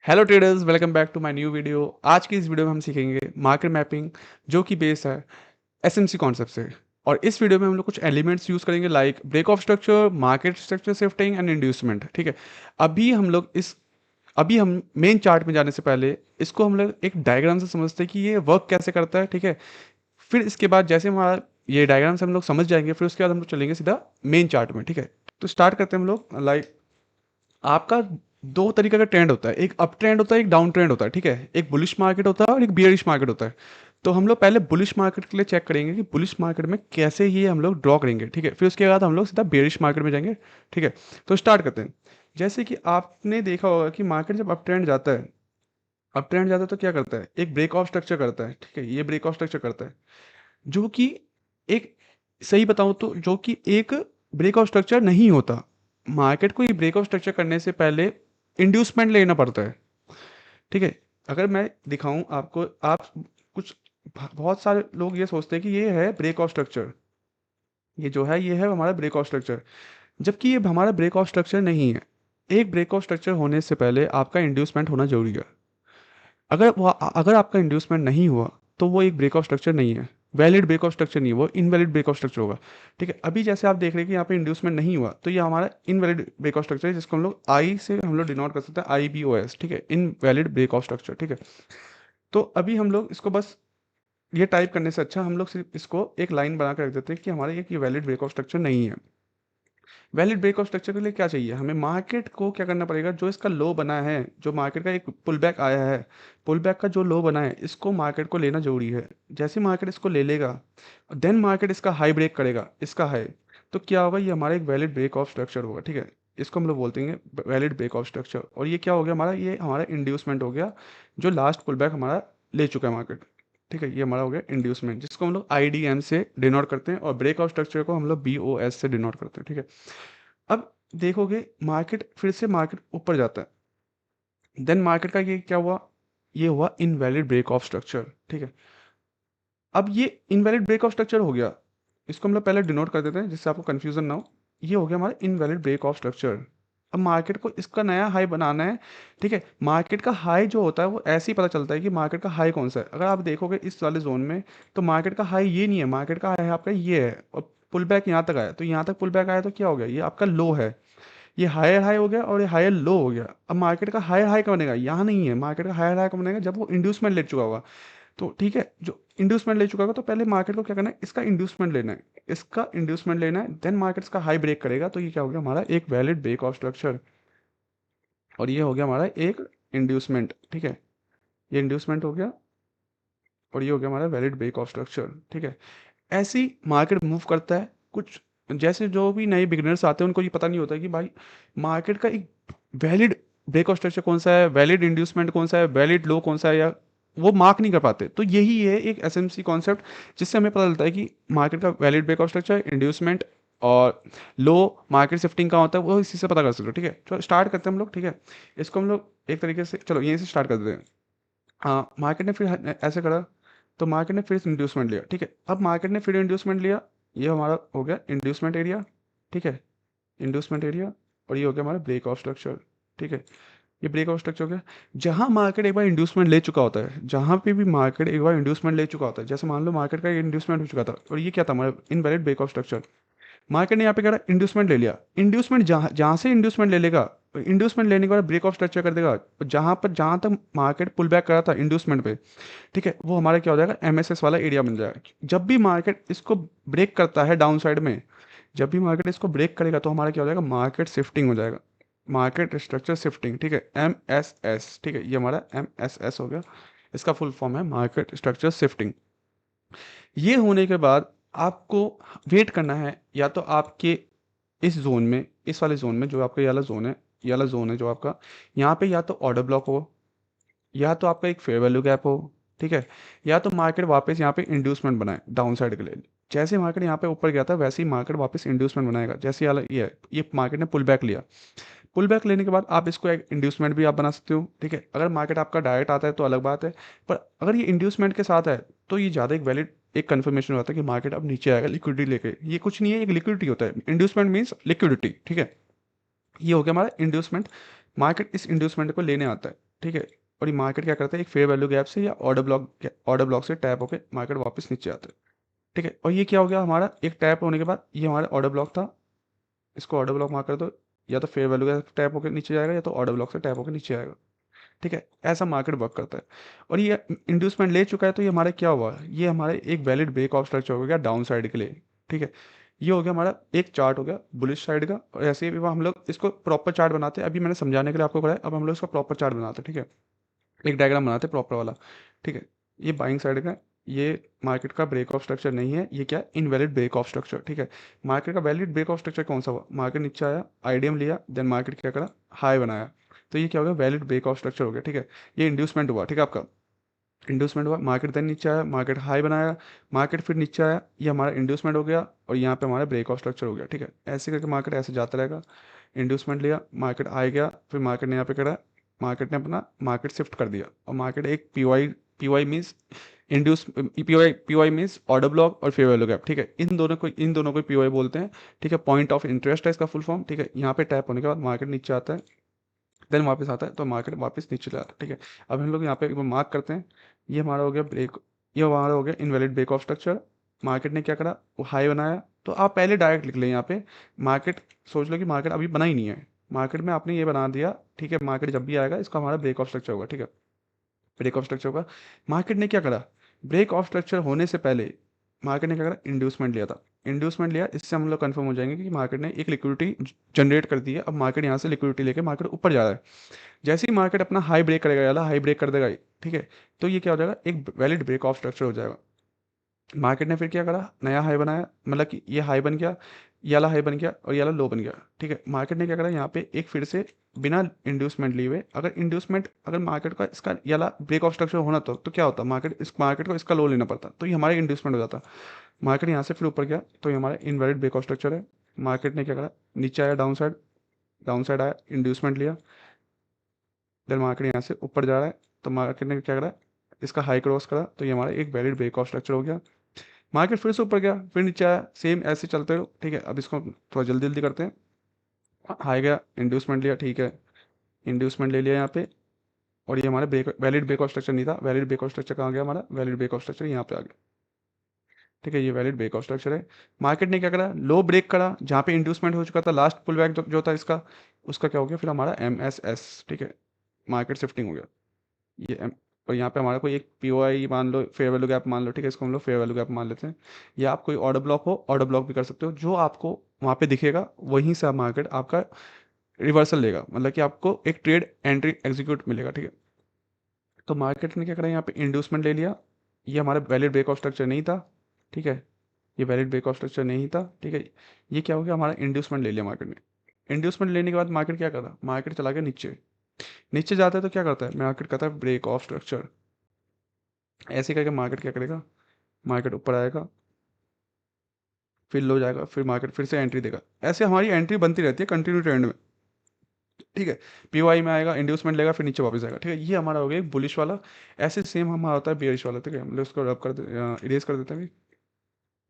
Hello traders, welcome back to my new video. आज की इस वीडियो में हम सीखेंगे मार्केट मैपिंग, जो कि बेस है एसएमसी कॉन्सेप्ट से। और इस वीडियो में हम लोग कुछ एलिमेंट्स यूज करेंगे like break of structure, market structure shifting and inducement. ठीक है। अभी हम लोग इस अभी हम मेन चार्ट में जाने से पहले इसको हम लोग एक डायग्राम से समझते हैं कि ये वर्क कैसे करता है। ठीक है। फिर इसके बाद जैसे हमारा ये डायग्राम से हम लोग समझ जाएंगे, फिर उसके बाद हम लोग चलेंगे सीधा मेन चार्ट में। ठीक है। तो स्टार्ट करते हैं हम लोग। लाइक आपका दो तरीके का ट्रेंड होता है, एक अप ट्रेंड होता है, एक डाउन ट्रेंड होता है। ठीक है। एक बुलिश मार्केट होता है और एक बियरिश मार्केट होता है। तो हम लोग पहले बुलिश मार्केट के लिए चेक करेंगे कि बुलिश मार्केट में कैसे ये हम लोग ड्रॉ करेंगे। ठीक है। फिर उसके बाद हम लोग सीधा बियरिश मार्केट में जाएंगे। ठीक है। तो स्टार्ट करते हैं। जैसे कि आपने देखा होगा कि मार्केट जब अप ट्रेंड जाता है, अप ट्रेंड जाता है तो क्या करता है, एक ब्रेक ऑफ स्ट्रक्चर करता है। ठीक है। ये ब्रेक ऑफ स्ट्रक्चर करता है, जो कि एक, सही बताऊं तो जो कि एक ब्रेक ऑफ स्ट्रक्चर नहीं होता। मार्केट को ये ब्रेक ऑफ स्ट्रक्चर करने से पहले इंड्यूसमेंट लेना पड़ता है। ठीक है। अगर मैं दिखाऊं आपको, आप कुछ बहुत सारे लोग ये सोचते हैं कि ये है ब्रेक ऑफ स्ट्रक्चर, ये जो है ये है हमारा ब्रेक ऑफ स्ट्रक्चर, जबकि ये हमारा ब्रेक ऑफ स्ट्रक्चर नहीं है। एक ब्रेक ऑफ स्ट्रक्चर होने से पहले आपका इंड्यूसमेंट होना जरूरी है। अगर आपका इंड्यूसमेंट नहीं हुआ तो वो एक ब्रेक ऑफ स्ट्रक्चर नहीं है, वैलिड ब्रेक ऑफ स्ट्रक्चर नहीं है, वो इनवैलिड ब्रेक ऑफ स्ट्रक्चर होगा। ठीक है। अभी जैसे आप देख रहे हैं कि यहाँ पे इंड्यूसमेंट नहीं हुआ, तो ये हमारा इनवैलिड ब्रेक ऑफ स्ट्रक्चर है, जिसको हम लोग आई से हम लोग डिनोट कर सकते हैं, IBOS। ठीक है। Invalid break of structure. ठीक है। तो अभी हम लोग इसको बस ये टाइप करने से अच्छा हम लोग सिर्फ इसको एक लाइन बना के रख देते हैं कि हमारा एक ये वैलिड ब्रेक ऑफ स्ट्रक्चर नहीं है। वैलिड ब्रेक ऑफ स्ट्रक्चर के लिए क्या चाहिए हमें, मार्केट को क्या करना पड़ेगा, जो इसका लो बना है, जो मार्केट का एक पुल बैक आया है, पुल बैक का जो लो बना है, इसको मार्केट को लेना जरूरी है। जैसे मार्केट इसको ले लेगा, देन मार्केट इसका हाई ब्रेक करेगा, इसका हाई, तो क्या होगा, ये हमारा एक वैलिड ब्रेक ऑफ स्ट्रक्चर होगा। ठीक है। इसको हम लोग बोलते हैं वैलिड ब्रेक ऑफ स्ट्रक्चर। और ये क्या हो गया हमारा, ये हमारा इंड्यूसमेंट हो गया, जो लास्ट पुल बैक हमारा ले चुका है मार्केट। ठीक है। ये हमारा हो गया इंड्यूसमेंट, जिसको हम लोग IDM से डिनोट करते हैं, और ब्रेक ऑफ स्ट्रक्चर को हम लोग BOS से डिनोट करते हैं। ठीक है। अब देखोगे मार्केट फिर से मार्केट ऊपर जाता है, देन मार्केट का ये क्या हुआ, ये हुआ इनवैलिड ब्रेक ऑफ स्ट्रक्चर। ठीक है। अब ये इनवैलिड ब्रेक ऑफ स्ट्रक्चर हो गया, इसको हम लोग पहले डिनोट कर देते हैं जिससे आपको कंफ्यूजन ना हो। ये हो गया हमारा इनवैलिड ब्रेक ऑफ स्ट्रक्चर। अब मार्केट को इसका नया हाई बनाना है। ठीक है। मार्केट का हाई जो होता है वो ऐसे ही पता चलता है कि मार्केट का हाई कौन सा है। अगर आप देखोगे इस वाले जोन में, तो मार्केट का हाई ये नहीं है, मार्केट का हाई आपका ये है, और पुल बैक यहाँ तक आया, तो यहाँ तक पुल बैक आया तो क्या हो गया, ये आपका लो है। ये हायर हाई हो गया और ये हायर लो हो गया। अब मार्केट का हायर हाई कब बनेगा, यहाँ नहीं है, मार्केट का हायर हाई कब बनेगा, जब वो इंड्यूसमेंट ले चुका होगा। तो ठीक है, जो इंड्यूसमेंट ले चुका होगा, तो पहले मार्केट को क्या करना है, इसका इंड्यूसमेंट लेना है, इसका इंड्यूसमेंट लेना है, देन मार्केट इसका हाई ब्रेक करेगा, तो ये क्या हो गया हमारा एक वैलिड ब्रेक ऑफ स्ट्रक्चर। और ये हो गया हमारा एक इंड्यूसमेंट। ठीक है। ये इंड्यूसमेंट हो गया, और ये हो गया हमारा वैलिड ब्रेक ऑफ स्ट्रक्चर। ठीक है। ऐसी मार्केट मूव करता है। कुछ जैसे जो भी नए बिगिनर्स आते हैं उनको ये पता नहीं होता कि भाई मार्केट का एक वैलिड ब्रेक ऑफ स्ट्रक्चर कौन सा है, वैलिड इंड्यूसमेंट कौन सा है, वैलिड लो कौन सा है, या वो मार्क नहीं कर पाते। तो यही है एक SMC कॉन्सेप्ट, जिससे हमें पता चलता है कि मार्केट का valid break of structure, inducement और लो मार्केट शिफ्टिंग का होता है, वो इसी से पता कर सकते हो। ठीक है। चलो स्टार्ट करते हैं हम लोग। ठीक है। इसको हम लोग एक तरीके से, चलो यहीं से स्टार्ट कर देते हैं। हाँ, मार्केट ने फिर ऐसे करा, तो मार्केट ने फिर इंड्यूसमेंट लिया। ठीक है। अब मार्केट ने फिर इंड्यूसमेंट लिया, ये हमारा हो गया इंड्यूसमेंट एरिया। ठीक है। इंड्यूसमेंट एरिया, और ये हो गया हमारा ब्रेक ऑफ स्ट्रक्चर। ठीक है। ये ब्रेक ऑफ स्ट्रक्चर हो गया। जहां मार्केट एक बार इंड्यूसमेंट ले चुका होता है, जहां पे भी मार्केट एक बार इंड्यूसमेंट ले चुका होता है, जैसे मान लो मार्केट का इंड्यूसमेंट हो चुका था, और ये क्या था हमारा invalid break of structure. Market ने यहाँ पे कह रहा इंड्यूसमेंट ले लिया, इंड्यूसमेंट जहाँ जहाँ से इंड्यूसमेंट ले लेगा, इंड्यूसमेंट लेने के बाद ब्रेक ऑफ स्ट्रक्चर कर देगा, जहाँ तक मार्केट पुल बैक करा था इंड्यूसमेंट पे, ठीक है, वो हमारा क्या हो जाएगा, MSS वाला एरिया बन जाएगा। जब भी मार्केट इसको ब्रेक करता है डाउन साइड में, जब भी मार्केट इसको ब्रेक करेगा, तो हमारा क्या हो जाएगा, मार्केट शिफ्टिंग हो जाएगा, मार्केट स्ट्रक्चर शिफ्टिंग। ठीक है। MSS। ठीक है। ये हमारा MSS हो गया, इसका फुल फॉर्म है मार्केट स्ट्रक्चर शिफ्टिंग। ये होने के बाद आपको वेट करना है, या तो आपके इस जोन में, इस वाले जोन में, जो आपका ये वाला जोन है, ये वाला जोन है जो आपका, यहाँ पे या तो ऑर्डर ब्लॉक हो, या तो आपका एक फेयर वैल्यू गैप हो। ठीक है। या तो मार्केट वापस यहाँ पे इंड्यूसमेंट बनाए डाउन साइड के लिए। जैसे मार्केट यहाँ पे ऊपर गया था, वैसे ही मार्केट वापस इंड्यूसमेंट बनाएगा। जैसे ये वाला ये है, ये मार्केट ने पुल बैक लिया, पुल बैक लेने के बाद आप इसको एक इंड्यूसमेंट भी आप बना सकते हो। ठीक है। अगर मार्केट आपका डायरेक्ट आता है तो अलग बात है, पर अगर ये इंड्यूसमेंट के साथ है, तो ये ज़्यादा एक वैलिड एक कंफर्मेशन होता है कि मार्केट अब नीचे आएगा लिक्विडिटी लेके। ये कुछ नहीं है, एक लिक्विडिटी होता है, इंड्यूसमेंट मीन्स लिक्विडिटी। ठीक है। ये हो गया हमारा इंड्यूसमेंट, मार्केट इस इंड्यूसमेंट को लेने आता है। ठीक है। और ये मार्केट क्या करता है, एक फेयर वैल्यू गैप से या ऑर्डर ब्लॉक से टैप होकर मार्केट वापस नीचे आता है। ठीक है, और ये क्या हो गया हमारा, एक टैप होने के बाद ये हमारा ऑर्डर ब्लॉक था, इसको ऑर्डर ब्लॉक मार्क कर दो, या तो फेयर वैल्यू गैप टैप होकर नीचे जाएगा या तो ऑर्डर ब्लॉक से टैप होकर नीचे आएगा। ठीक है, ऐसा मार्केट वर्क करता है। और ये इंड्यूसमेंट ले चुका है, तो ये हमारा क्या हुआ, ये हमारे एक वैलिड ब्रेक ऑफ स्ट्रक्चर हो गया डाउन साइड के लिए। ठीक है, ये हो गया हमारा एक चार्ट हो गया बुलिश साइड का। और ऐसे ही हम लोग इसको प्रॉपर चार्ट बनाते हैं, अभी मैंने समझाने के लिए आपको कराया, अब हम लोग इसका प्रॉपर चार्ट बनाते हैं। ठीक है, एक डायग्राम बनाते हैं प्रॉपर वाला। ठीक है, ये बाइंग साइड का, ये मार्केट का ब्रेक ऑफ स्ट्रक्चर नहीं है, ये क्या, इनवैलिड ब्रेक ऑफ स्ट्रक्चर। ठीक है, मार्केट का वैलिड ब्रेक ऑफ स्ट्रक्चर कौन सा हुआ, मार्केट नीचे आया, आईडीएम लिया, देन मार्केट क्या करा, हाई बनाया, तो ये क्या हो गया, वैलिड ब्रेक ऑफ स्ट्रक्चर हो गया। ठीक है, ये इंड्यूसमेंट हुआ। ठीक है, आपका इंड्यूसमेंट हुआ, मार्केट देन नीचे आया, मार्केट हाई बनाया, मार्केट फिर नीचे आया, ये हमारा इंड्यूसमेंट हो गया, और यहाँ पे हमारा ब्रेक ऑफ स्ट्रक्चर हो गया। ठीक है, ऐसे करके मार्केट ऐसे जाता रहेगा, इंड्यूसमेंट लिया, मार्केट आ गया, फिर मार्केट ने यहाँ पे करा, मार्केट ने अपना मार्केट शिफ्ट कर दिया, और मार्केट एक PY means induce, PY means order block और फेयर वैल्यू गैप। ठीक है, इन दोनों को पीवाई बोलते हैं। ठीक है, पॉइंट ऑफ इंटरेस्ट है इसका फुल फॉर्म। ठीक है, यहाँ पे टैप होने के बाद मार्केट नीचे आता है, देन वापस आता है, तो मार्केट वापस नीचे चला आता है। ठीक है, अब हम लोग यहाँ पे एक बार मार्क करते हैं, ये हमारा हो गया ब्रेक, ये हमारा हो गया invalid break of structure. Market ने क्या करा, वो हाई बनाया, तो आप पहले डायरेक्ट लिख लें यहाँ पे, मार्केट सोच लो कि मार्केट अभी बना ही नहीं है, मार्केट में आपने ये बना दिया। ठीक है, मार्केट जब भी आएगा इसका हमारा ब्रेक ऑफ स्ट्रक्चर होगा। ठीक है, ब्रेक ऑफ स्ट्रक्चर होगा, मार्केट ने क्या करा, ब्रेक ऑफ स्ट्रक्चर होने से पहले मार्केट ने क्या करा, इंड्यूसमेंट लिया था। इंड्यूसमेंट लिया, इससे हम लोग कंफर्म हो जाएंगे कि मार्केट ने एक लिक्विडिटी जनरेट कर दी है, अब मार्केट यहाँ से लिक्विडिटी लेके मार्केट ऊपर जा रहा है। जैसे ही मार्केट अपना हाई ब्रेक करेगा, याला हाई ब्रेक कर देगा ये, ठीक है, तो ये क्या हो जाएगा, एक वैलिड ब्रेक ऑफ स्ट्रक्चर हो जाएगा। मार्केट ने फिर क्या करा, नया हाई बनाया, मतलब कि ये हाई बन गया, ये वाला हाई बन गया और ये वाला लो बन गया। ठीक है, मार्केट ने क्या करा, यहाँ पे एक फिर से बिना इंड्यूसमेंट लिए हुए, अगर मार्केट का इसका ये वाला ब्रेक ऑफ स्ट्रक्चर होना तो क्या होता, मार्केट को इसका लो लेना पड़ता, तो ये हमारा इंड्यूसमेंट हो जाता। मार्केट यहाँ से फिर ऊपर गया, तो ये हमारा इनवैलिड ब्रेक ऑफ स्ट्रक्चर है। मार्केट ने क्या करा, नीचे आया, डाउन साइड आया, इंड्यूसमेंट लिया, देन मार्केट यहाँ से ऊपर जा रहा है, तो मार्केट ने क्या करा, इसका हाई क्रॉस करा, तो ये हमारा एक वैलिड ब्रेक ऑफ स्ट्रक्चर हो गया। मार्केट फिर से ऊपर गया, फिर नीचे आया, सेम ऐसे चलते रहो। ठीक है, अब इसको थोड़ा जल्दी जल्दी करते हैं। हाई गया, इंड्यूसमेंट लिया, ठीक है, इंड्यूसमेंट ले लिया यहाँ पे, और ये हमारा वैलिड ब्रेक ऑफ स्ट्रक्चर नहीं था, वैलिड ब्रेक ऑफ स्ट्रक्चर कहाँ गया, हमारा वैलिड ब्रेक ऑफ स्ट्रक्चर यहाँ पे आ गया। ठीक है, ये वैलिड ब्रेक ऑफ स्ट्रक्चर है। मार्केट ने क्या करा, लो ब्रेक करा, जहाँ पे इंड्यूसमेंट हो चुका था, लास्ट पुल बैक जो था इसका, उसका क्या हो गया, फिर हमारा MSS। ठीक है, मार्केट शिफ्टिंग हो गया, ये और यहाँ पे हमारा कोई एक पीओआई मान लो, फेयर वैल्यू गैप मान लो। ठीक है, इसको हम लोग फेयर वैल्यू गैप मान लेते हैं, या आप कोई ऑर्डर ब्लॉक हो, ऑर्डर ब्लॉक भी कर सकते हो, जो आपको वहाँ पे दिखेगा वहीं से मार्केट आपका रिवर्सल लेगा, मतलब कि आपको एक ट्रेड एंट्री एग्जीक्यूट मिलेगा। ठीक है, तो मार्केट ने क्या करा, यहाँ पे इंड्यूसमेंट ले लिया, ये हमारा वैलिड ब्रेक ऑफ स्ट्रक्चर नहीं था। ठीक है, ये वैलिड ब्रेक ऑफ स्ट्रक्चर नहीं था। ठीक है, ये क्या हो गया, हमारा इंड्यूसमेंट ले लिया मार्केट ने। इंड्यूसमेंट लेने के बाद मार्केट क्या कर रहा, मार्केट चला गया नीचे, नीचे जाता है तो क्या करता है, मार्केट करता है ब्रेक ऑफ स्ट्रक्चर। ऐसे करके मार्केट क्या करेगा, मार्केट ऊपर आएगा, फिर लो जाएगा, फिर मार्केट फिर से एंट्री देगा, ऐसे हमारी एंट्री बनती रहती है कंटिन्यू ट्रेंड में। ठीक है, पीवाई में आएगा, इंड्यूसमेंट लेगा, फिर नीचे वापस आएगा। ठीक है, ये हमारा हो गया एक बुलिश वाला। ऐसे सेम हमारा होता है बेरिश वाला। ठीक है, हम लोग इसको रब कर इरेज कर देते हैं।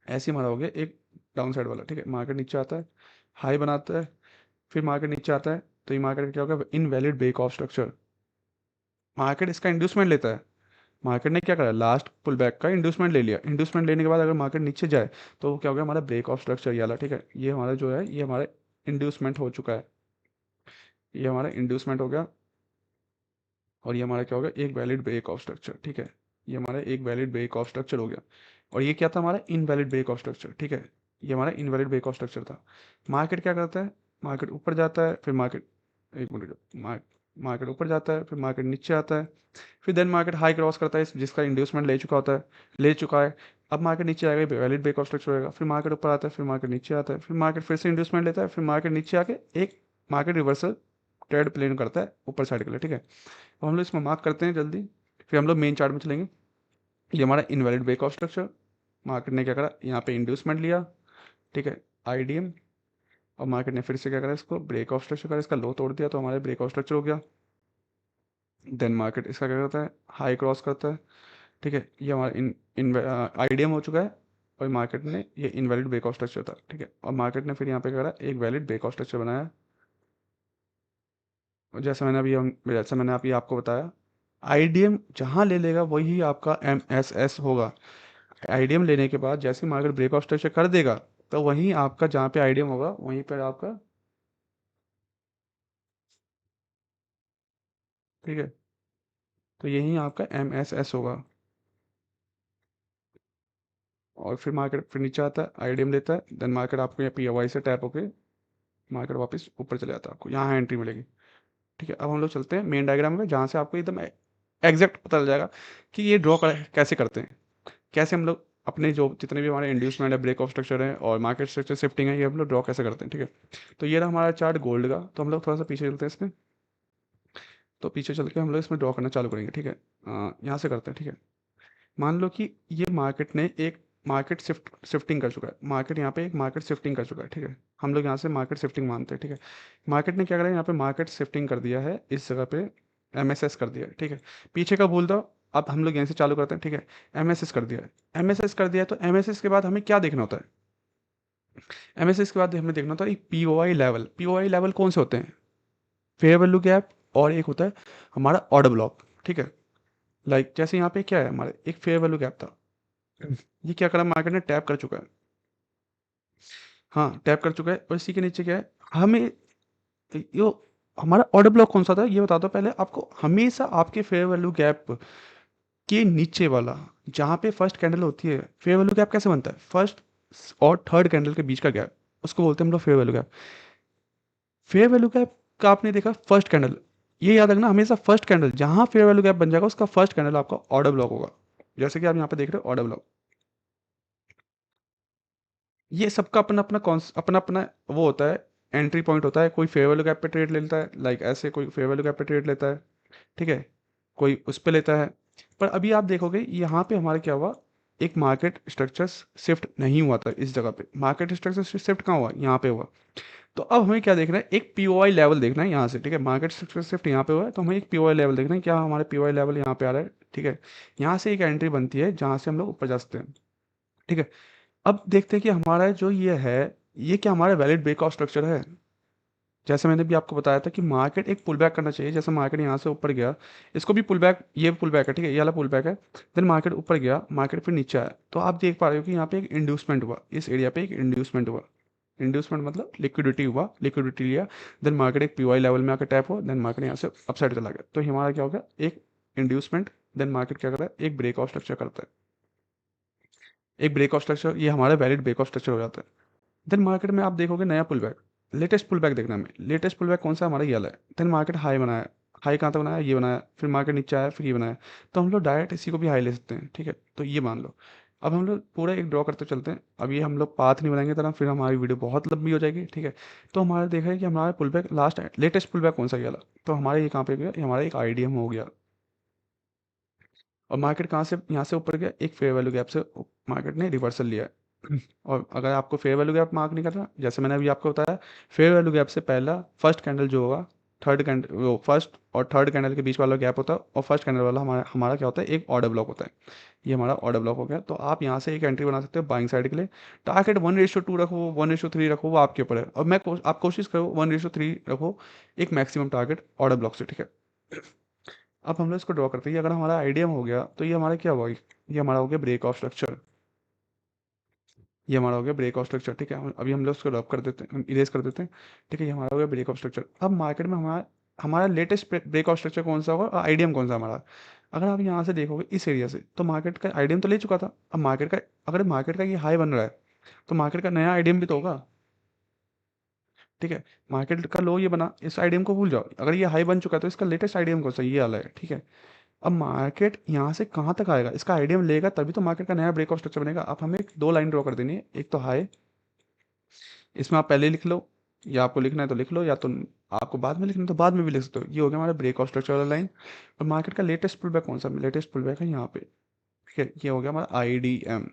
ऐसे ही हमारा हो गया एक डाउन साइड वाला। ठीक है, मार्केट नीचे आता है, हाई बनाता है, फिर मार्केट नीचे आता है, तो ये मार्केट क्या होगा, invalid break of structure. Market इसका इंड्यूसमेंट लेता है, मार्केट ने क्या करा, लास्ट पुल बैक का इंड्यूसमेंट ले लिया, इंड्यूसमेंट लेने के बाद अगर मार्केट नीचे जाए, तो वो क्या हो गया, हमारा ब्रेक ऑफ स्ट्रक्चर ये वाला। ठीक है, ये हमारा जो है, ये हमारा इंड्यूसमेंट हो चुका है, ये हमारा इंड्यूसमेंट हो गया, और ये हमारा क्या हो गया, एक वैलिड ब्रेक ऑफ स्ट्रक्चर। ठीक है, ये हमारा एक वैलिड ब्रेक ऑफ स्ट्रक्चर हो गया, और ये क्या था, हमारा इनवैलिड ब्रेक ऑफ स्ट्रक्चर। ठीक है, ये हमारा इनवैलिड ब्रेक ऑफ स्ट्रक्चर था। मार्केट क्या करता है, मार्केट ऊपर जाता है, फिर मार्केट, एक मिनट, मार्केट ऊपर जाता है, फिर मार्केट नीचे आता है, फिर देन मार्केट हाई क्रॉस करता है, जिसका इंड्यूसमेंट ले चुका होता है, ले चुका है। अब मार्केट नीचे आएगा, वैलिड ब्रेक ऑफ स्ट्रक्चर होगा, फिर मार्केट ऊपर आता है, फिर मार्केट नीचे आता है, फिर मार्केट फिर से इंड्यूसमेंट लेता है, फिर मार्केट नीचे आके एक मार्केट रिवर्सल ट्रेड प्लेन करता है ऊपर साइड के लिए। ठीक है, अब हम लोग इसमें मार्क करते हैं जल्दी, फिर हम लोग मेन चार्ट में चलेंगे। ये हमारा invalid break of structure, market ने क्या करा, यहाँ पे इंड्यूसमेंट लिया, ठीक है, आईडीएम, और मार्केट ने फिर से क्या करा, इसको ब्रेक ऑफ स्ट्रक्चर करा, इसका लो तोड़ दिया, तो हमारा ब्रेक ऑफ स्ट्रक्चर हो गया। देन मार्केट इसका क्या करता है, हाई क्रॉस करता है। ठीक है, ये हमारा इन आईडीएम हो चुका है, और मार्केट ने ये इनवैलिड ब्रेक ऑफ स्ट्रक्चर था। ठीक है, और मार्केट ने फिर यहाँ पे क्या करा, एक वैलिड ब्रेक ऑफ स्ट्रक्चर बनाया, जैसे मैंने अभी आपको बताया, आईडीएम जहाँ ले लेगा वही आपका एमएसएस होगा। आईडीएम लेने के बाद जैसे मार्केट ब्रेकआउट स्ट्रक्चर कर देगा, तो वहीं आपका जहाँ पे आईडीएम होगा वहीं पर आपका, ठीक है, तो यही आपका एमएसएस होगा। और फिर मार्केट फिर नीचे आता है, आईडीएम लेता है, देन मार्केट आपको यहाँ पीओवाई से टैप होके मार्केट वापस ऊपर चले जाता है, आपको यहाँ एंट्री मिलेगी। ठीक है, अब हम लोग चलते हैं मेन डायग्राम में, जहाँ से आपको एकदम एग्जैक्ट पता चल जाएगा कि ये ड्रॉ कैसे करते हैं, कैसे हम लोग अपने जो जितने भी हमारे इंड्यूसमेंट है, ब्रेक ऑफ स्ट्रक्चर है और मार्केट स्ट्रक्चर शिफ्टिंग है, ये हम लोग ड्रॉ कैसे करते हैं। ठीक है, तो ये रहा हमारा चार्ट गोल्ड का। तो हम लोग थोड़ा सा पीछे चलते हैं इसमें, तो पीछे चल के हम लोग इसमें ड्रॉ करना चालू करेंगे। ठीक है, यहाँ से करते हैं। ठीक है, मान लो कि ये मार्केट ने एक मार्केट शिफ्टिंग कर चुका है, मार्केट यहाँ पे एक मार्केट शिफ्टिंग कर चुका है। ठीक है, हम लोग यहाँ से मार्केट शिफ्टिंग मानते हैं। ठीक है, मार्केट ने क्या करा है, यहाँ पे मार्केट शिफ्टिंग कर दिया है, इस जगह पे एमएसएस कर दिया है। ठीक है, पीछे का भूल दो, अब हम लोग यहाँ से चालू करते हैं। ठीक है, एमएसएस कर दिया है, एमएसएस कर दिया है, तो एमएसएस के बाद हमें क्या देखना होता है, एमएसएस के बाद हमें देखना होता है एक पीओआई लेवल। पीओआई लेवल कौन से होते हैं, फेयर वैल्यू गैप, और एक होता है हमारा ऑर्डर ब्लॉक। ठीक है, लाइक जैसे यहाँ पे क्या है, हमारे एक फेयर वैल्यू गैप था, ये क्या करा, मार्केट ने टैप कर चुका है। हाँ, टैप कर चुका है, और इसी के नीचे क्या है, हमें यो हमारा ऑर्डर ब्लॉक कौन सा था ये बता दो पहले आपको। हमेशा आपके फेयर वैल्यू गैप के नीचे वाला, जहाँ पे फर्स्ट कैंडल होती है, फेयर वैल्यू गैप कैसे बनता है, फर्स्ट और थर्ड कैंडल के बीच का गैप, उसको बोलते हैं हम लोग fair value gap. Fair value gap का आपने देखा फर्स्ट कैंडल, ये याद रखना हमेशा, फर्स्ट कैंडल जहाँ फेयर वैल्यू गैप बन जाएगा उसका फर्स्ट कैंडल आपका ऑर्डर ब्लॉक होगा। जैसे कि आप यहाँ पे देख रहे हो ऑर्डर ब्लॉक, ये सबका अपना अपना अपना अपना वो होता है, एंट्री पॉइंट होता है। कोई फेयर वैल्यू गैप पे ट्रेड लेता है, लाइक ऐसे कोई फेयर वैल्यू गैप पे ट्रेड लेता है। ठीक है, कोई उस पे लेता है। पर अभी आप देखोगे यहाँ पे हमारा क्या हुआ, एक मार्केट स्ट्रक्चर शिफ्ट नहीं हुआ था इस जगह पे, मार्केट स्ट्रक्चर शिफ्ट कहाँ हुआ, यहाँ पे हुआ। तो अब हमें क्या देखना है, एक पीओआई लेवल देखना है यहाँ से। ठीक है, मार्केट स्ट्रक्चर शिफ्ट यहाँ पे हुआ है, तो हमें एक पीओआई लेवल देखना है, क्या हमारे पीओआई लेवल यहाँ पे आ रहा है। ठीक है, यहाँ से एक एंट्री बनती है जहाँ से हम लोग ऊपर जा सकते हैं। ठीक है, अब देखते हैं कि हमारा जो ये है, ये क्या हमारा वैलिड ब्रेकआउट स्ट्रक्चर है। जैसे मैंने भी आपको बताया था कि मार्केट एक पुल बैक करना चाहिए, जैसे मार्केट यहाँ से ऊपर गया, इसको भी पुल बैक, ये पुल बैक है। ठीक है, ये वाला पुल बैक है, देन मार्केट ऊपर गया, मार्केट फिर नीचे आया, तो आप देख पा रहे हो कि यहाँ पे एक इंड्यूसमेंट हुआ, इस एरिया पे एक इंड्यूसमेंट हुआ। इंड्यूसमेंट मतलब लिक्विडिटी हुआ, लिक्विडिटी लिया, देन मार्केट एक पीवाई लेवल में आकर टैप हो, देन मार्केट यहाँ से अपसाइड चला गया, तो हमारा क्या हो गया, एक इंड्यूसमेंट। देन मार्केट क्या करता है, एक ब्रेकआउट स्ट्रक्चर करता है, एक ब्रेकआउट स्ट्रक्चर, ये हमारा वैलिड ब्रेकआउट स्ट्रक्चर हो जाता है। देन मार्केट में आप देखोगे नया pull back, latest pull back देखना है, लेटेस्ट पुल बैक कौन सा हमारा ये वाला है। देन मार्केट हाई बनाया, हाई कहाँ तक बनाया, ये बनाया, फिर मार्केट नीचे आया, फिर ये बनाया, तो हम लोग डायरेक्ट इसी को भी हाई ले सकते हैं। ठीक है, तो ये मान लो। अब हम लोग पूरा एक ड्रॉ करते चलते हैं, अब ये हम लोग पाथ नहीं बनाएंगे तरह, फिर हमारी वीडियो बहुत लंबी हो जाएगी। ठीक है, तो हमारा देखा है कि हमारा pull back last latest pull back कौन सा ये वाला, तो हमारा ये कहाँ पे गया, ये हमारा एक आईडीएम हो गया। और मार्केट कहाँ से यहाँ से ऊपर गया, एक फेयर वैल्यू गैप से मार्केट ने रिवर्सल लिया है। और अगर आपको फेयर वैल्यू गैप मार्क नहीं करना, जैसे मैंने अभी आपको बताया, फेयर वैल्यू गैप से पहला फर्स्ट कैंडल जो होगा, थर्ड कैंडल, वो फर्स्ट और थर्ड कैंडल के बीच वाला गैप होता है, और फर्स्ट कैंडल वाला हमारा हमारा क्या होता है, एक ऑर्डर ब्लॉक होता है। ये हमारा ऑर्डर ब्लॉक हो गया, तो आप यहाँ से एक एंट्री बना सकते हो बाइंग साइड के लिए। टारगेट 1:2 रखो, 1:3 रखो, वो आपके ऊपर है, और आप कोशिश करो 1:3 रखो, एक मैक्सिमम टारगेट ऑर्डर ब्लॉक से। ठीक है, अब हम लोग इसको ड्रॉ करते हैं, ये अगर हमारा आइडियम हो गया, तो ये हमारा क्या हुआ, ये हमारा हो गया ब्रेक ऑफ स्ट्रक्चर, ये हमारा हो गया ब्रेक ऑफ स्ट्रक्चर। ठीक है, अभी हम लोग इसको ड्रॉप कर देते हैं, इरेज कर देते हैं। ठीक है, ये हमारा हो गया ब्रेक ऑफ स्ट्रक्चर। अब मार्केट में हमारा हमारा लेटेस्ट ब्रेक ऑफ स्ट्रक्चर कौन सा होगा और आइडियम कौन सा हमारा, अगर आप यहाँ से देखोगे इस एरिया से, तो मार्केट का आइडियम तो ले चुका था। अब मार्केट का, अगर मार्केट का ये हाई बन रहा है, तो मार्केट का नया आइडियम भी तो होगा। ठीक है, मार्केट का लो ये बना, इस आइडियम को भूल जाओ, अगर ये हाई बन चुका है तो इसका लेटेस्ट आइडियम कौन सा, ये वाला है। ठीक है, अब मार्केट यहाँ से कहाँ तक आएगा, इसका आइडियम लेगा तभी तो मार्केट का नया ब्रेक ऑफ स्ट्रक्चर बनेगा। अब हमें दो लाइन ड्रॉ कर देनी है, एक तो हाई, इसमें आप पहले लिख लो, या आपको लिखना है तो लिख लो, या तो आपको बाद में लिखना है तो बाद में भी लिख सकते हो। ये हो गया हमारा ब्रेक ऑफ स्ट्रक्चर वाला लाइन। और मार्केट का लेटेस्ट पुल बैक कौन सा, लेटेस्ट पुल बैक है यहाँ पे। ठीक है, ये हो गया हमारा आईडीएम,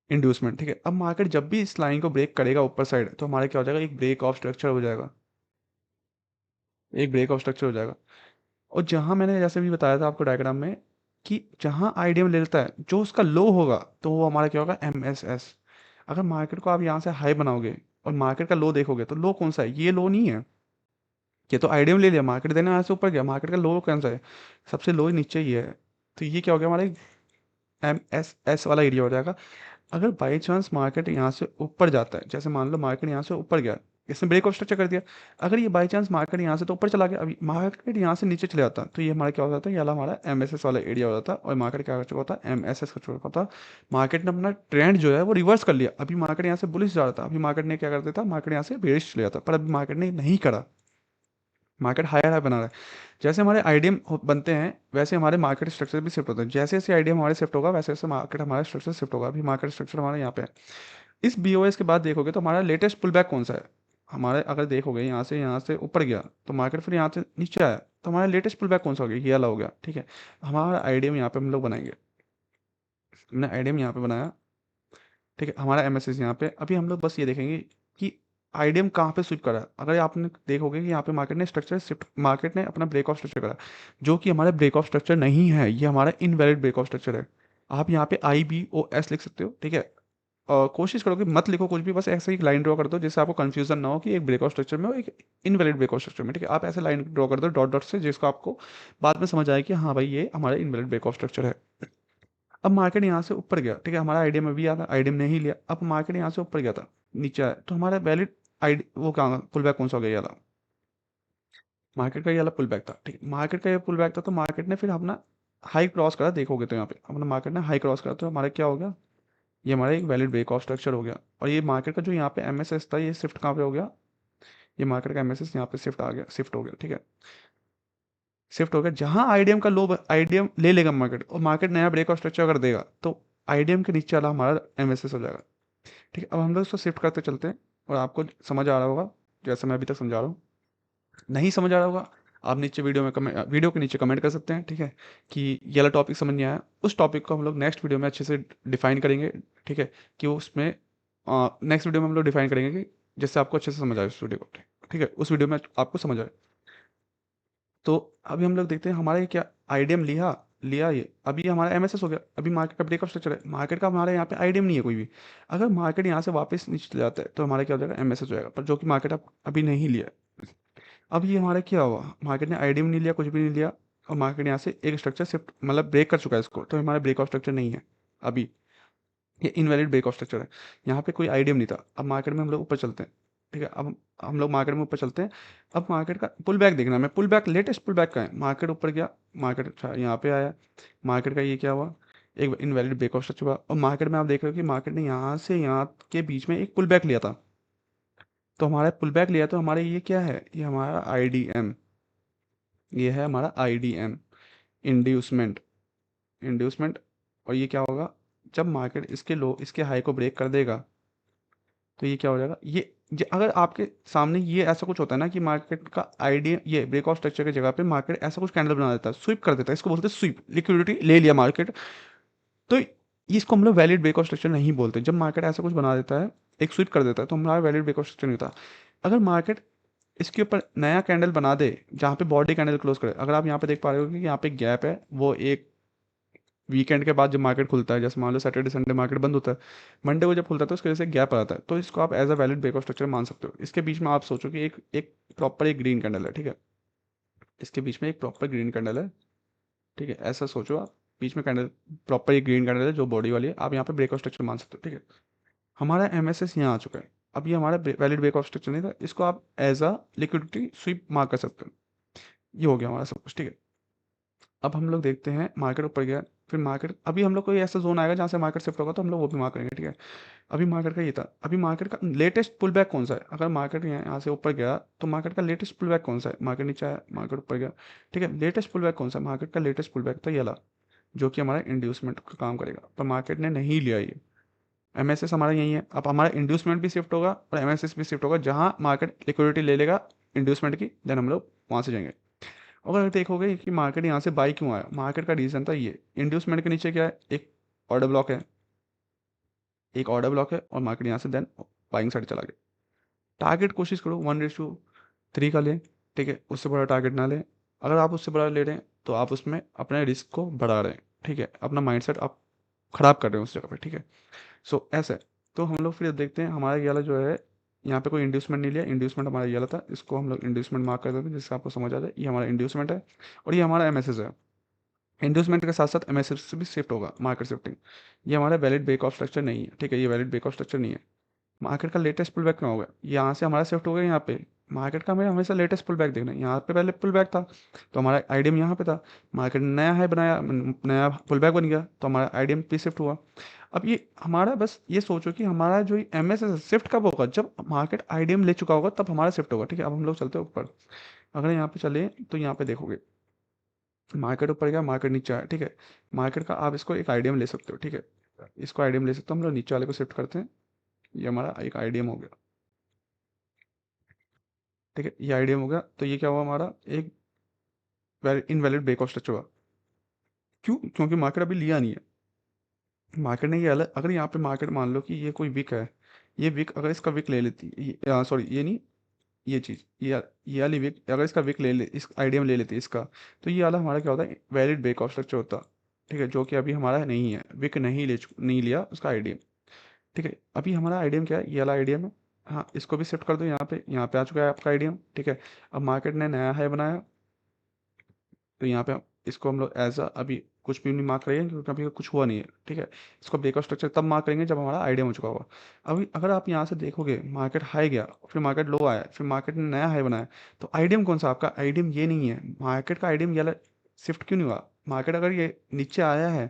इंड्यूसमेंट। ठीक है, अब मार्केट जब भी इस लाइन को ब्रेक करेगा ऊपर साइड, तो हमारा क्या हो जाएगा, एक ब्रेक ऑफ स्ट्रक्चर हो जाएगा, एक ब्रेक ऑफ स्ट्रक्चर हो जाएगा। और जहां मैंने जैसे भी बताया था आपको डायग्राम में, कि जहां आईडीएम ले लेता है, जो उसका लो होगा, तो वो हमारा क्या होगा, एमएसएस। अगर मार्केट को आप यहाँ से हाई बनाओगे और मार्केट का लो देखोगे, तो लो कौन सा है, ये लो नहीं है, ये तो आईडीएम ले लिया, मार्केट देने यहाँ से ऊपर गया, मार्केट का लो कौन सा है, सबसे लो नीचे ही है। तो ये क्या हो गया हमारा MSS वाला एरिया हो जाएगा। अगर बाई चांस मार्केट यहाँ से ऊपर जाता है, जैसे मान लो मार्केट यहाँ से ऊपर गया, इसने ब्रेक ऑफ स्ट्रक्चर कर दिया, अगर ये बाई चांस मार्केट यहाँ से तो ऊपर चला गया, अभी मार्केट यहाँ से नीचे चले जाता तो ये हमारा क्या हो जाता है, ये वाला हमारा MSS वाला एरिया हो जाता और मार्केट क्या कर चुका होता है, MSS कर चुका होता। मार्केट ने अपना ट्रेंड जो है वो रिवर्स कर लिया, अभी मार्केट यहाँ से बुलिश जा रहा था, अभी मार्केट ने क्या कर दिया था, मार्केट यहाँ से बेरिश चले जाता, पर अभी मार्केट ने नहीं करा, मार्केट हायर हाई बना रहा है। जैसे हमारे आईडीएम बनते हैं वैसे हमारे मार्केट स्ट्रक्चर भी शिफ्ट होते हैं, जैसे जैसे आईडीएम हमारे शिफ्ट होगा वैसे वैसे मार्केट हमारा स्ट्रक्चर शिफ्ट होगा। अभी मार्केट स्ट्रक्चर हमारा यहाँ पे है। इस BOS के बाद देखोगे तो हमारा लेटेस्ट पुल बैक कौन सा है, हमारे अगर देखोगे यहाँ से ऊपर गया तो मार्केट फिर यहाँ से नीचे आया, तो हमारा लेटेस्ट पुल बैक कौन सा हो गया, ये वाला हो गया। ठीक है, हमारा आईडीएम यहाँ पे हम लोग बनाएंगे, हमने आईडीएम यहाँ पे बनाया। ठीक है, हमारा MSS यहाँ पे, अभी हम लोग बस ये देखेंगे कि आईडीएम कहाँ पे स्विप करा है। अगर आपने देखोगे कि यहाँ पे मार्केट ने स्ट्रक्चर शिफ्ट, मार्केट ने अपना ब्रेक ऑफ स्ट्रक्चर करा, जो कि हमारा ब्रेक ऑफ स्ट्रक्चर नहीं है, ये हमारा इनवैलिड ब्रेक ऑफ स्ट्रक्चर है। आप यहाँ पे IBOS लिख सकते हो। ठीक है, और कोशिश करो कि मत लिखो कुछ भी, बस ऐसे ही एक लाइन ड्रॉ कर दो जिससे आपको कंफ्यूजन ना हो कि एक ब्रेक ऑफ स्ट्रक्चर में हो एक इनवैलिड ब्रेक ऑफ स्ट्रक्चर में। ठीक है, आप ऐसे लाइन ड्रॉ कर दो डॉट डॉट से, जिसको आपको बाद में समझ आए कि हाँ भाई ये हमारा इनवैलिड ब्रेक ऑफ स्ट्रक्चर है। अब मार्केट यहाँ से ऊपर गया, ठीक है, हमारा आईडीएम में भी आया था, आईडीएम ने ही लिया, अब मार्केट यहाँ से ऊपर गया था, नीचे आया, तो हमारा वैलिड आईडी वो कहाँ पुल बैक कौन सा हो गया, ये वाला मार्केट का, ये वाला पुल बैक था। ठीक है, मार्केट का ये पुल बैक था, तो मार्केट ने फिर अपना हाई क्रॉस करा, देखोगे तो यहाँ पे अपना मार्केट ने हाई क्रॉस करा, तो हमारा क्या हो गया, ये हमारा एक वैलिड ब्रेक ऑफ स्ट्रक्चर हो गया। और ये मार्केट का जो यहाँ पे MSS था, ये शिफ्ट कहाँ पे हो गया, ये मार्केट का MSS यहाँ पे शिफ्ट आ गया, शिफ्ट हो गया। ठीक है, शिफ्ट हो गया, जहां आईडीएम का लो आईडीएम ले लेगा मार्केट, और मार्केट नया ब्रेक ऑफ स्ट्रक्चर अगर देगा तो आईडीएम के नीचे वाला हमारा MSS हो जाएगा। ठीक है, अब हम लोग इसको शिफ्ट करते चलते हैं, और आपको समझ आ रहा होगा जैसे मैं अभी तक समझा रहा हूँ। नहीं समझ आ रहा होगा, आप नीचे वीडियो के नीचे कमेंट कर सकते हैं। ठीक है, कि ये वाला टॉपिक समझ नहीं आया, उस टॉपिक को हम लोग नेक्स्ट वीडियो में अच्छे से डिफाइन करेंगे। ठीक है, कि उसमें नेक्स्ट वीडियो में हम लोग डिफाइन करेंगे कि जिससे आपको अच्छे से समझ आए उस वीडियो को। ठीक है, उस वीडियो में आपको समझ आए। तो अभी हम लोग देखते हैं हमारा ये क्या आईडीएम लिया लिया, ये अभी हमारा MSS हो गया, अभी मार्केट का ब्रेकअप स्ट्रक्चर है, मार्केट का हमारे यहाँ पे आईडीएम नहीं है कोई भी। अगर मार्केट यहाँ से वापस नीचे चले जाता है तो हमारा क्या हो जाएगा, MSS हो जाएगा, पर जो कि मार्केट अब अभी नहीं लिया है। अब ये हमारा क्या हुआ, मार्केट ने आईडीएम नहीं लिया, कुछ भी नहीं लिया, और मार्केट यहाँ से एक स्ट्रक्चर शिफ्ट मतलब ब्रेक कर चुका है इसको, तो हमारा ब्रेक ऑफ स्ट्रक्चर नहीं है अभी, ये इनवैलिड ब्रेक ऑफ स्ट्रक्चर है। यहाँ पे कोई आईडीएम नहीं था। अब मार्केट में हम लोग ऊपर चलते हैं। ठीक है, अब हम लोग मार्केट में ऊपर चलते हैं। अब मार्केट का पुल बैक देखना है, मैं pull back latest pull back का है, मार्केट ऊपर गया, मार्केट अच्छा यहाँ पे आया, मार्केट का ये क्या हुआ, एक इनवैलिड ब्रेक ऑफ स्ट्रक्चर हुआ, और मार्केट में आप देख रहे हो कि मार्केट ने यहाँ से यहाँ के बीच में एक पुल बैक लिया था, तो हमारा पुल बैक लिया, तो हमारे ये क्या है, ये हमारा आईडीएम, ये है हमारा आईडीएम, इंड्यूसमेंट, इंड्यूसमेंट। और ये क्या होगा, जब मार्केट इसके लो इसके हाई को ब्रेक कर देगा तो ये क्या हो जाएगा, ये अगर आपके सामने ये ऐसा कुछ होता है ना कि मार्केट का आईडिया ये ब्रेक ऑफ स्ट्रक्चर की जगह पे मार्केट ऐसा कुछ कैंडल बना देता है, स्वीप कर देता है, इसको बोलते हैं स्वीप, लिक्विडिटी ले लिया मार्केट, तो इसको हम लोग वैलिड ब्रेक ऑफ स्ट्रक्चर नहीं बोलते। जब मार्केट ऐसा कुछ बना देता है, एक स्वीप कर देता है, तो हमारा वैलिड ब्रेक ऑफ स्ट्रक्चर नहीं होता। अगर मार्केट इसके ऊपर नया कैंडल बना दे जहाँ पे बॉडी कैंडल क्लोज करे, अगर आप यहाँ पे देख पा रहे हो कि यहाँ पे गैप है, वो एक वीकेंड के बाद जब मार्केट खुलता है, जैसे मान लो सैटरडे संडे मार्केट बंद होता है, मंडे को जब खुलता है तो उसकी वजह से गैप आता है, तो इसको आप as a valid break of structure मान सकते हो। इसके बीच में आप सोचो कि एक एक प्रॉपर एक ग्रीन कैंडल है, ठीक है, इसके बीच में एक प्रॉपर ग्रीन कैंडल है, ठीक है, ऐसा सोचो आप, बीच में कैंडल प्रॉपर एक ग्रीन कैंडल है जो बॉडी वाली है, आप यहाँ पे ब्रेक ऑफ स्ट्रक्चर मान सकते हो। ठीक है, हमारा MSS यहाँ आ चुका है, अब ये हमारा वैलिड ब्रेक ऑफ स्ट्रक्चर नहीं था, इसको आप as a liquidity sweep mark कर सकते हो। ये हो गया हमारा सब कुछ। ठीक है, अब हम लोग देखते हैं मार्केट ऊपर गया, फिर मार्केट अभी हम लोग को ऐसा जोन आएगा जहाँ से मार्केट शिफ्ट होगा तो हम लोग वो भी मार्क करेंगे। ठीक है, अभी मार्केट का ये था, अभी मार्केट का लेटेस्ट पुल बैक कौन सा है, अगर मार्केट यहाँ से ऊपर गया तो मार्केट का लेटेस्ट पुल बैक कौन सा है, मार्केट नीचे आया, मार्केट ऊपर गया। ठीक है, लेटेस्ट पुल बैक कौन सा है, मार्केट का लेटेस्ट पुल बैक था ये वाला, जो कि हमारा इंड्यूसमेंट का काम करेगा, पर मार्केट ने नहीं लिया ये। MSS हमारा यही है, अब हमारा इंड्यूसमेंट भी शिफ्ट होगा और MSS भी शिफ्ट होगा, जहाँ मार्केट लिक्विडिटी ले लेगा इंड्यूसमेंट की, देन हम लोग वहाँ से जाएंगे। अगर देखोगे कि मार्केट यहाँ से बाई क्यों आया, मार्केट का रीजन था ये इंड्यूसमेंट के नीचे क्या है, एक ऑर्डर ब्लॉक है, एक ऑर्डर ब्लॉक है, और मार्केट यहाँ से देन बाइंग साइड चला गया। टारगेट कोशिश करो 1:3 का लें, ठीक है, उससे बड़ा टारगेट ना लें। अगर आप उससे बड़ा ले रहे हैं तो आप उसमें अपने रिस्क को बढ़ा रहे हैं। ठीक है, अपना माइंडसेट आप खराब कर रहे हैं उस जगह पे। ठीक है, सो ऐसा है। तो हम लोग फिर देखते हैं हमारा ये वाला जो है यहाँ पे कोई इंड्यूसमेंट नहीं लिया, इंड्यूसमेंट हमारा ये वाला था, इसको हम लोग इंड्यूसमेंट मार्क कर देते हैं जिससे आपको समझ आ जाए ये हमारा इंड्यूसमेंट है और ये हमारा एमएसएस है। इंड्यूसमेंट के साथ साथ एमएसएस से भी शिफ्ट होगा मार्केट शिफ्टिंग। ये हमारा वैलिड ब्रेक ऑफ स्ट्रक्चर नहीं है, ठीक है, ये वैलिड ब्रेक ऑफ स्ट्रक्चर नहीं है। मार्केट का लेटेस्ट पुल बैक कहाँ होगा, यहाँ से हमारा शिफ्ट हो गया यहाँ पे। मार्केट का हमें हमेशा लेटेस्ट पुल बैक देखना है, यहाँ पे पहले पुल बैक था तो हमारा आईडीएम यहाँ पे था, मार्केट ने नया हाई बनाया, नया पुल बैक बन गया तो हमारा आईडीएम पे शिफ्ट हुआ। अब ये हमारा बस ये सोचो कि हमारा जो एम एस शिफ्ट कब होगा, जब मार्केट आईडीएम ले चुका होगा तब हमारा शिफ्ट होगा, ठीक है। अब हम लोग चलते हैं ऊपर, अगर यहाँ पे चले तो यहाँ पे देखोगे मार्केट ऊपर गया, मार्केट नीचे आया, ठीक है। मार्केट का आप इसको एक आईडीएम ले सकते हो, ठीक है, इसको आईडीएम ले सकते हो। हम लोग नीचे वाले को शिफ्ट करते हैं, ये हमारा एक आईडीएम हो गया, ठीक है, ये आईडीएम हो गया। तो ये क्या हुआ, हमारा एक इनवैलिड ब्रेक ऑफ स्ट्रक्चर हुआ। क्यों? क्योंकि मार्केट अभी लिया नहीं है। मार्केट ने ये अलग, अगर यहाँ पे मार्केट मान लो कि ये कोई विक है, ये विक अगर इसका विक ले लेती, सॉरी ये नहीं, ये चीज़, ये वाली विक अगर इसका विक ले ले, इस आईडीएम ले लेती इसका, तो ये वाला हमारा क्या होता है, वैलिड ब्रेक ऑफ स्ट्रक्चर होता, ठीक है, जो कि अभी हमारा नहीं है, विक नहीं लिया उसका आईडीएम, ठीक है। अभी हमारा आईडीएम क्या है, ये वाला आईडीएम है। हाँ, इसको भी शिफ्ट कर दो यहाँ पे आ चुका है आपका आईडीएम, ठीक है। अब मार्केट ने नया हाई बनाया तो यहाँ पे इसको हम लोग एज अ अभी कुछ भी नहीं मार्क करेंगे क्योंकि अभी कुछ हुआ नहीं है, ठीक है। इसको ब्रेकआउट स्ट्रक्चर तब मार्क करेंगे जब हमारा आइडिया हो चुका होगा। अभी अगर आप यहाँ से देखोगे मार्केट हाई गया, फिर मार्केट लो आया, फिर मार्केट ने नया हाई बनाया, तो आइडियम कौन सा आपका, आइडियम ये नहीं है। मार्केट का आइडियम ये शिफ्ट क्यों नहीं हुआ, मार्केट अगर ये नीचे आया है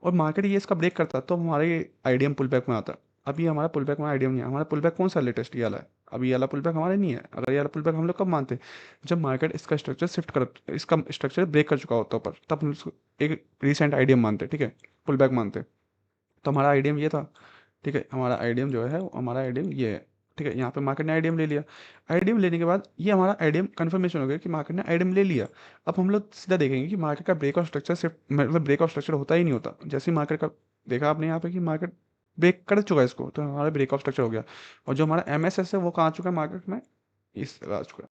और मार्केट ये इसका ब्रेक करता तो हमारे आइडियम पुल बैक में आता। अभी हमारा पुल बैक में आइडियम नहीं है, हमारा पुल बैक कौन सा लेटेस्ट ये वाला है, अभी ये वाला पुल बैक हमारे नहीं है। अगर ये वाला पुल बैक हम लोग कब मानते, जब मार्केट इसका स्ट्रक्चर शिफ्ट कर, इसका स्ट्रक्चर ब्रेक कर चुका होता ऊपर, तब हम उसको एक रिसेंट आइडियम मानते, ठीक है, पुल बैक मानते। तो हमारा आइडियम ये था, ठीक है, हमारा आइडियम जो है हमारा आइडियम ये है, ठीक है। यहाँ पे मार्केट ने आइडियम ले लिया, आइडियम लेने के बाद ये हमारा आइडियम कंफर्मेशन हो गया कि मार्केट ने आइडियम ले लिया। अब हम लोग सीधा देखेंगे कि मार्केट का ब्रेक ऑफ स्ट्रक्चर सिर्फ मतलब ब्रेक ऑफ स्ट्रक्चर होता ही नहीं होता। जैसे ही मार्केट का देखा आपने यहाँ पे कि मार्केट ब्रेक कर चुका है इसको, तो हमारा ब्रेक ऑफ स्ट्रक्चर हो गया। और जो हमारा एम एस एस है वो कहाँ आ चुका है मार्केट में, इस जगह आ चुका है,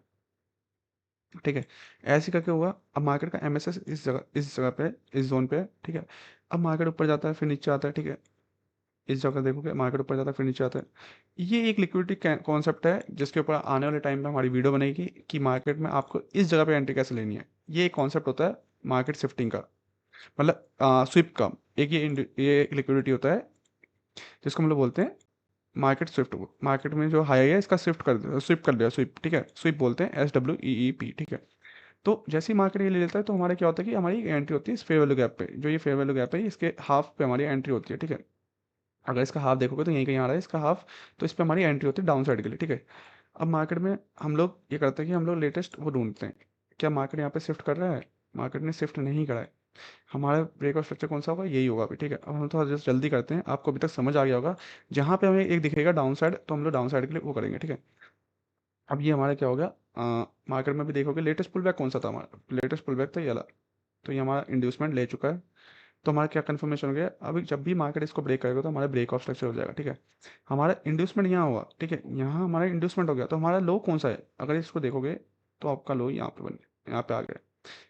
ठीक है। ऐसे करके हुआ, अब मार्केट का एम एस एस इस जगह पे इस जोन पे है, ठीक है। अब मार्केट ऊपर जाता है फिर नीचे आता है, ठीक है, इस जगह देखोगे मार्केट ऊपर जाता है फिर नीचे आता है। ये एक लिक्विडिटी कॉन्सेप्ट है जिसके ऊपर आने वाले टाइम में हमारी वीडियो बनेगी कि मार्केट में आपको इस जगह पे एंट्री कैसे लेनी है। ये एक कॉन्सेप्ट होता है मार्केट शिफ्टिंग का, मतलब स्विप का। एक ये लिक्विडिटी होता है जिसको हम लोग बोलते हैं मार्केट स्विफ्ट। मार्केट में जो हाई है इसका स्विप कर दिया, स्विप, ठीक है, स्विप बोलते हैं, SWIIP, ठीक है। तो जैसे ही मार्केट ये ले लेता है तो हमारे क्या होता है कि हमारी एंट्री होती है इस फेयर वैल्यू गैप पे, जो ये फेयर वैल्यू गैप है इसके हाफ पे हमारी एंट्री होती है, ठीक है। अगर इसका हाफ देखोगे तो यहीं कहीं आ रहा है इसका हाफ, तो इस पे हमारी एंट्री होती है डाउन साइड के लिए, ठीक है। अब मार्केट में हम लोग ये करते हैं कि हम लोग लेटेस्ट वो ढूंढते हैं, क्या मार्केट यहाँ पे शिफ्ट कर रहा है, मार्केट ने शिफ्ट नहीं करा है। हमारा ब्रेक ऑफ स्ट्रक्चर कौन सा होगा, यही होगा अभी, ठीक है। अब हम थोड़ा जस्ट जल्दी करते हैं, आपको अभी तक समझ आ गया होगा। जहाँ पे हमें एक दिखेगा डाउन साइड तो हम लोग डाउन साइड के लिए वो करेंगे, ठीक है। अब ये हमारा क्या हो गया, मार्केट में भी देखोगे लेटेस्ट पुल बैक कौन सा था, हमारा लेटेस्ट पुल बैक था ये वाला। तो ये हमारा इंड्यूसमेंट ले चुका है, तो हमारा क्या कन्फर्मेशन हो गया, अभी जब भी मार्केट इसको ब्रेक करेगा तो हमारा ब्रेक ऑफ स्ट्रक्चर हो जाएगा, ठीक है। हमारा इंड्यूसमेंट यहाँ हुआ, ठीक है, यहाँ हमारा इंड्यूसमेंट हो गया, तो हमारा लो कौन सा है, अगर इसको देखोगे तो आपका लो यहाँ पे बन गया, यहाँ पे आ गया।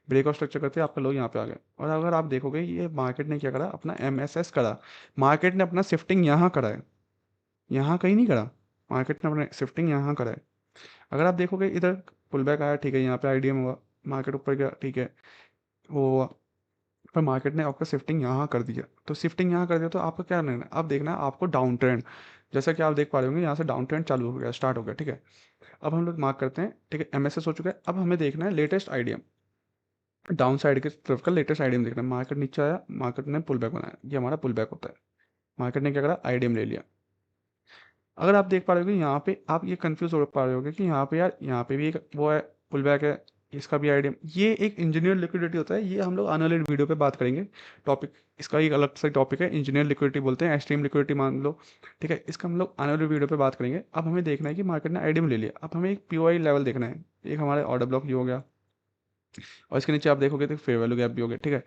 ब्रेक ऑफ स्ट्रक्चर करते आपका लो यहाँ पे आ गया। और अगर आप देखोगे ये मार्केट ने क्या करा, अपना MSS करा, मार्केट ने अपना शिफ्टिंग यहाँ करा है, यहाँ कहीं नहीं करा, मार्केट ने अपना शिफ्टिंग यहाँ करा है। अगर आप देखोगे इधर पुल बैक आया, ठीक है, यहाँ पे आईडीएम हुआ, मार्केट ऊपर गया, ठीक है, वो हुआ, पर मार्केट ने आपका शिफ्टिंग यहाँ कर दिया। तो शिफ्टिंग यहाँ कर दिया तो आपको क्या करना है, अब देखना है आपको डाउन ट्रेंड, जैसा कि आप देख पा रहे होंगे यहाँ से डाउन ट्रेंड चालू हो गया, स्टार्ट हो गया, ठीक है। अब हम लोग मार्क करते हैं, ठीक है, MSS हो चुका है। अब हमें देखना है लेटेस्ट आईडीएम, डाउन साइड की तरफ का लेटेस्ट आईडीएम देखना है। मार्केट नीचे आया, मार्केट ने पुल बैक बनाया, ये हमारा पुल बैक होता है। मार्केट ने क्या करा, आईडीएम ले लिया। अगर आप देख पा रहे हो यहाँ पे आप ये कंफ्यूज हो पा रहे होगे कि यहाँ पे यार यहाँ पे भी एक वो है पुल बैक है, इसका भी आइडिया, ये एक इंजीनियर लिक्विडिटी होता है। ये हम लोग आने वाले वीडियो पे बात करेंगे, टॉपिक इसका एक अलग सा टॉपिक है, इंजीनियर लिक्विडिटी बोलते हैं, एक्सट्रीम लिक्विडिटी मान लो, ठीक है। इसका हम लोग आने वाले वीडियो पे बात करेंगे। अब हमें देखना है कि मार्केट ने आइडियम ले लिया, अब हमें एक POI लेवल देखना है। एक हमारे ऑर्डर ब्लॉक ये हो गया और इसके नीचे आप देखोगे तो फेयर वैल्यू गैप भी हो गया, ठीक है।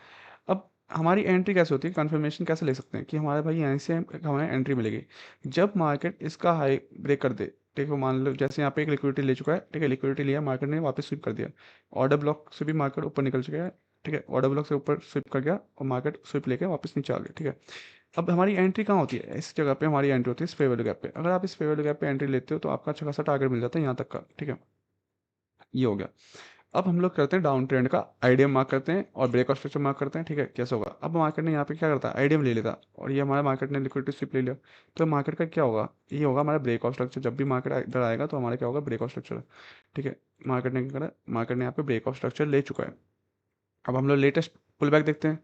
अब हमारी एंट्री कैसे होती है, कंफर्मेशन कैसे ले सकते हैं कि हमारे भाई यहाँ से हमें एंट्री मिलेगी जब मार्केट इसका हाई ब्रेक कर दे, ठीक है। मान लो जैसे यहाँ पे एक लिक्विडिटी ले चुका है, ठीक है, लिक्विडिटी लिया, मार्केट ने वापस स्विप कर दिया, ऑर्डर ब्लॉक से भी मार्केट ऊपर निकल चुका है, ठीक है, ऑर्डर ब्लॉक से ऊपर स्विप कर गया और मार्केट स्विप लेके वापस नीचे आ गया, ठीक है। अब हमारी एंट्री कहाँ होती है, इस जगह पे हमारी एंट्री होती है इस फेयर वैल्यू गैप पे। अगर आप इस फेयर वैल्यू गैप पे एंट्री लेते हो तो आपका अच्छा खासा टारगेट मिल जाता है यहाँ तक का, ठीक है। ये हो गया। अब हम लोग करते हैं डाउन ट्रेंड का आईडीएम मार्क करते हैं और ब्रेकआउट स्ट्रक्चर मार्क करते हैं, ठीक है। कैसे होगा, अब मार्केट ने यहाँ पे क्या करता है, आईडीएम ले लेता और ये हमारा मार्केट ने लिक्विडिटी स्विप ले लिया, तो मार्केट का क्या होगा, ये होगा हमारा ब्रेकआउट स्ट्रक्चर। जब भी मार्केट इधर आएगा तो हमारा क्या होगा, ब्रेकआउट स्ट्रक्चर, ठीक है। मार्केट ने क्या करा, मार्केट ने यहाँ पे ब्रेकआउट स्ट्रक्चर ले चुका है। अब हम लोग लेटेस्ट पुल बैक देखते हैं।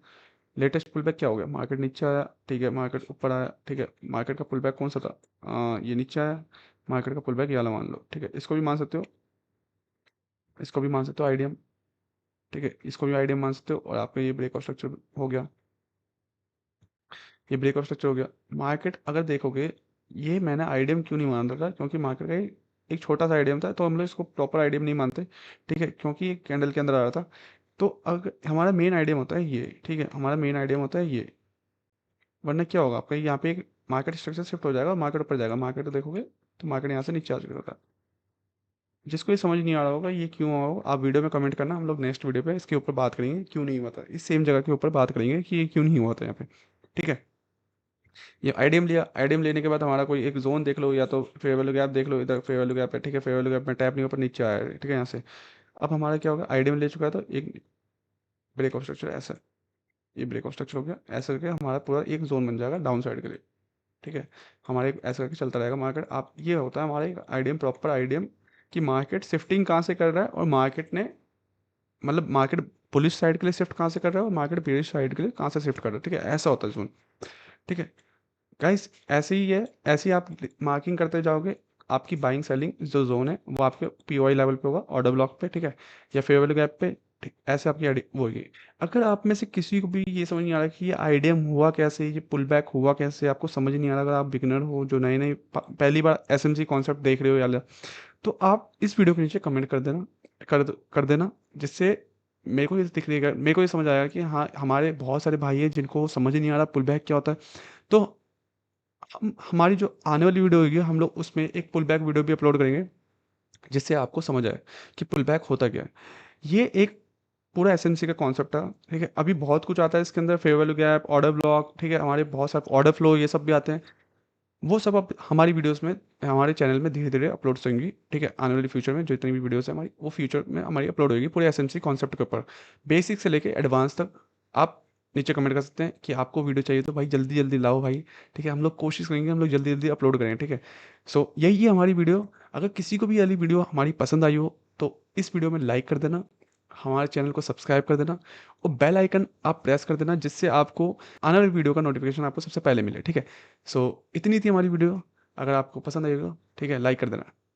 लेटेस्ट पुल बैक क्या हो गया, मार्केट नीचे आया, ठीक है, मार्केट ऊपर आया, ठीक है। मार्केट का पुल बैक कौन सा था, ये नीचे आया, मार्केट का पुल बैक ये वाला मान लो, ठीक है। इसको भी मान सकते हो, इसको भी मान सकते हो आईडीएम, ठीक है। इसको भी आईडीएम मान सकते हो और आपका ये ब्रेकआउट स्ट्रक्चर हो गया, ये ब्रेकआउट स्ट्रक्चर हो गया। मार्केट अगर देखोगे, ये मैंने आईडीएम क्यों नहीं मान रहा था, क्योंकि मार्केट का एक छोटा सा आईडीएम था, तो हम लोग इसको प्रॉपर आईडीएम नहीं मानते, ठीक है, क्योंकि ये कैंडल के अंदर आ रहा था। तो अगर हमारा मेन आईडीएम होता है ये, ठीक है, हमारा मेन आईडीएम होता है ये। वरना क्या होगा आपका, यहाँ पे एक मार्केट स्ट्रक्चर शिफ्ट हो जाएगा, मार्केट ऊपर जाएगा, मार्केट देखोगे तो मार्केट यहाँ से नीचे आ चुका था। जिसको ये समझ नहीं आ रहा होगा ये क्यों हुआ होगा, आप वीडियो में कमेंट करना, हम लोग नेक्स्ट वीडियो पे इसके ऊपर बात करेंगे क्यों नहीं हुआ था, इस सेम जगह के ऊपर बात करेंगे कि ये क्यों नहीं हुआ था यहाँ पे, ठीक है। ये आईडीएम लिया, आईडीएम लेने के बाद हमारा कोई एक जोन देख लो, या तो फेयर वैल्यू गैप देख लो, इधर फेयर वैल्यू गैप है, ठीक है। फेयर वैल्यू गैप में टैप नहीं ऊपर नीचे आया है, ठीक है, यहाँ से। अब हमारा क्या होगा, आईडीएम ले चुका है तो एक ब्रेक ऑफ स्ट्रक्चर ऐसा, ये ब्रेक ऑफ स्ट्रक्चर हो गया, ऐसा करके हमारा पूरा एक जोन बन जाएगा डाउन साइड के लिए, ठीक है। हमारे ऐसा करके चलता रहेगा मार्केट। आप ये होता है हमारा एक आईडीएम, प्रॉपर आईडीएम, कि मार्केट शिफ्टिंग कहाँ से कर रहा है और मार्केट ने, मतलब मार्केट बुलिश साइड के लिए शिफ्ट कहाँ से कर रहा है और मार्केट बेरिश साइड के लिए कहाँ से शिफ्ट कर रहा है, ठीक है। ऐसा होता है जोन, ठीक है गाइस। ऐसे ही है, ऐसे ही आप मार्किंग करते जाओगे, आपकी बाइंग सेलिंग जो जोन है वो आपके पीओआई लेवल पे होगा, ऑर्डर ब्लॉक पे, ठीक है, या फेयर वैल्यू गैप पे, ठीक। ऐसे आपकी वो होगी। अगर आप में से किसी को भी ये समझ नहीं आ रहा कि ये आईडीएम हुआ कैसे, ये पुल बैक हुआ कैसे, आपको समझ नहीं आ रहा, अगर आप बिगिनर हो जो नए नए पहली बार एसएमसी कॉन्सेप्ट देख रहे हो या तो आप इस वीडियो के नीचे कमेंट कर देना, कर देना, जिससे मेरे को ये दिख रहेगा, मेरे को ये समझ आएगा कि हाँ हमारे बहुत सारे भाई हैं जिनको समझ ही नहीं आ रहा पुल बैक क्या होता है। तो हम हमारी जो आने वाली वीडियो होगी हम लोग उसमें एक पुल बैक वीडियो भी अपलोड करेंगे, जिससे आपको समझ आए कि पुल बैक होता क्या है। ये एक पूरा एसएमसी का कॉन्सेप्ट था, ठीक है। अभी बहुत कुछ आता है इसके अंदर, fair value gap, order block, ठीक है, हमारे बहुत सारे ऑर्डर फ्लो ये सब भी आते हैं। वो सब अब हमारी वीडियोस में, हमारे चैनल में धीरे धीरे अपलोड होंगी, ठीक है। आने वाली फ्यूचर में जो जितनी भी वीडियोस है हमारी, वो फ्यूचर में हमारी अपलोड होगी पूरे एसएमसी कॉन्सेप्ट के ऊपर, बेसिक से लेके एडवांस तक। आप नीचे कमेंट कर सकते हैं कि आपको वीडियो चाहिए तो भाई जल्दी जल्दी लाओ भाई, ठीक है। हम लोग कोशिश करेंगे, हम लोग जल्दी जल्दी अपलोड करें, ठीक है। सो यही है हमारी वीडियो। अगर किसी को भी वाली वीडियो हमारी पसंद आई हो तो इस वीडियो में लाइक कर देना, हमारे चैनल को सब्सक्राइब कर देना और बेल आइकन आप प्रेस कर देना, जिससे आपको आने वाली वीडियो का नोटिफिकेशन आपको सबसे पहले मिले, ठीक है। सो इतनी थी हमारी वीडियो। अगर आपको पसंद आएगा, ठीक है, लाइक कर देना।